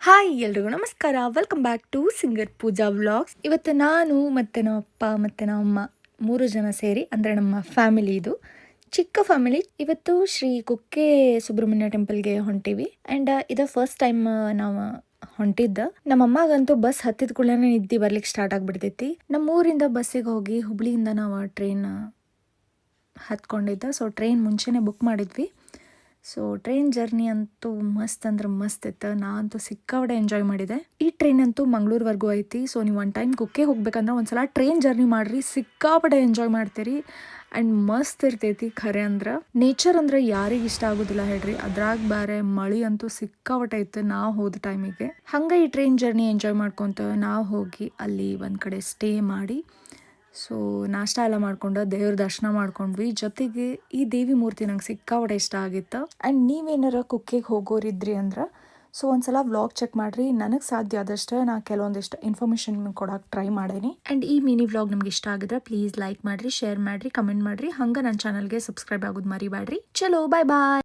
Hi ಎಲ್ರಿಗೂ ನಮಸ್ಕಾರ. Welcome back to singer Pooja vlogs. ಇವತ್ತು ನಾನು ಮತ್ತು ನಮ್ಮ ಅಪ್ಪ ಮತ್ತು ನಮ್ಮ ಅಮ್ಮ 3 ಜನ ಸೇರಿ, ಅಂದರೆ ನಮ್ಮ ಫ್ಯಾಮಿಲಿ, ಇದು ಚಿಕ್ಕ ಫ್ಯಾಮಿಲಿ. ಇವತ್ತು ಶ್ರೀ ಕುಕ್ಕೆ ಸುಬ್ರಹ್ಮಣ್ಯ ಟೆಂಪಲ್ಗೆ ಹೊಂಟೀವಿ. ಆ್ಯಂಡ್ ಇದು ಫಸ್ಟ್ ಟೈಮ್ ನಾವು ಹೊಂಟಿದ್ದ. ನಮ್ಮಮ್ಮಗಂತೂ ಬಸ್ ಹತ್ತಿದ ಕೂಡಲೇ ನಿದ್ದೆ ಬರ್ಲಿಕ್ಕೆ ಸ್ಟಾರ್ಟ್ ಆಗಿಬಿಡ್ತೈತಿ. ನಮ್ಮ ಊರಿಂದ ಬಸ್ಸಿಗೆ ಹೋಗಿ ಹುಬ್ಳಿಯಿಂದ ನಾವು ಟ್ರೈನ್ ಹತ್ಕೊಂಡಿದ್ದ. ಸೊ ಟ್ರೈನ್ ಮುಂಚೆನೇ ಬುಕ್ ಮಾಡಿದ್ವಿ. ಸೊ ಟ್ರೈನ್ ಜರ್ನಿ ಅಂತೂ ಮಸ್ತ್ ಅಂದ್ರೆ ಮಸ್ತ್ ಇತ್ತು. ನಾ ಅಂತೂ ಸಿಕ್ಕಾಪಟ್ಟೆ ಎಂಜಾಯ್ ಮಾಡಿದೆ. ಈ ಟ್ರೈನ್ ಅಂತೂ ಮಂಗಳೂರುವರೆಗೂ ಐತಿ. ಸೊ ನೀವು ಒನ್ ಟೈಮ್ ಕುಕ್ಕೆ ಹೋಗ್ಬೇಕಂದ್ರೆ ಒಂದ್ಸಲ ಟ್ರೈನ್ ಜರ್ನಿ ಮಾಡ್ರಿ, ಸಿಕ್ಕಾಪಟ್ಟೆ ಎಂಜಾಯ್ ಮಾಡ್ತೀರಿ. ಆ್ಯಂಡ್ ಮಸ್ತ್ ಇರ್ತೈತಿ. ಖರೆ ಅಂದ್ರೆ ನೇಚರ್ ಅಂದ್ರೆ ಯಾರಿಗೆ ಇಷ್ಟ ಆಗೋದಿಲ್ಲ ಹೇಳ್ರಿ. ಅದ್ರಾಗ ಬೇರೆ ಮಳೆ ಅಂತೂ ಸಿಕ್ಕಾಪಟ್ಟೆ ಇತ್ತು ನಾವು ಹೋದ ಟೈಮಿಗೆ. ಹಂಗೆ ಈ ಟ್ರೈನ್ ಜರ್ನಿ ಎಂಜಾಯ್ ಮಾಡ್ಕೊತ ನಾವು ಹೋಗಿ ಅಲ್ಲಿ ಒಂದು ಕಡೆ ಸ್ಟೇ ಮಾಡಿ, ಸೊ ನಾಷ್ಟ ಎಲ್ಲ ಮಾಡ್ಕೊಂಡು ದೇವ್ರ ದರ್ಶನ ಮಾಡ್ಕೊಂಡ್ವಿ. ಜೊತೆಗೆ ಈ ದೇವಿ ಮೂರ್ತಿ ನಂಗೆ ಸಿಕ್ಕಾಪಟ್ಟೆ ಇಷ್ಟ ಆಗಿತ್ತು. ಆ್ಯಂಡ್ ನೀವೇನಾರ ಕುಕ್ಕಿಗೆ ಹೋಗೋರಿದ್ರಿ ಅಂದ್ರೆ ಸೊ ಒಂದ್ಸಲ ವ್ಲಾಗ್ ಚೆಕ್ ಮಾಡಿರಿ. ನನಗೆ ಸಾಧ್ಯ ಆದಷ್ಟು ನಾ ಕೆಲವೊಂದಿಷ್ಟು ಇನ್ಫಾರ್ಮೇಷನ್ ಕೊಡೋಕೆ ಟ್ರೈ ಮಾಡೇನಿ. ಆ್ಯಂಡ್ ಈ ಮಿನಿ ವ್ಲಾಗ್ ನಿಮ್ಗೆ ಇಷ್ಟ ಆಗಿದ್ರೆ ಪ್ಲೀಸ್ ಲೈಕ್ ಮಾಡಿರಿ, ಶೇರ್ ಮಾಡಿರಿ, ಕಮೆಂಟ್ ಮಾಡಿರಿ. ಹಂಗೆ ನನ್ನ ಚಾನಲ್ಗೆ ಸಬ್ಸ್ಕ್ರೈಬ್ ಆಗೋದು ಮರಿಬೇಡ್ರಿ. ಚಲೋ ಬಾಯ್ ಬಾಯ್.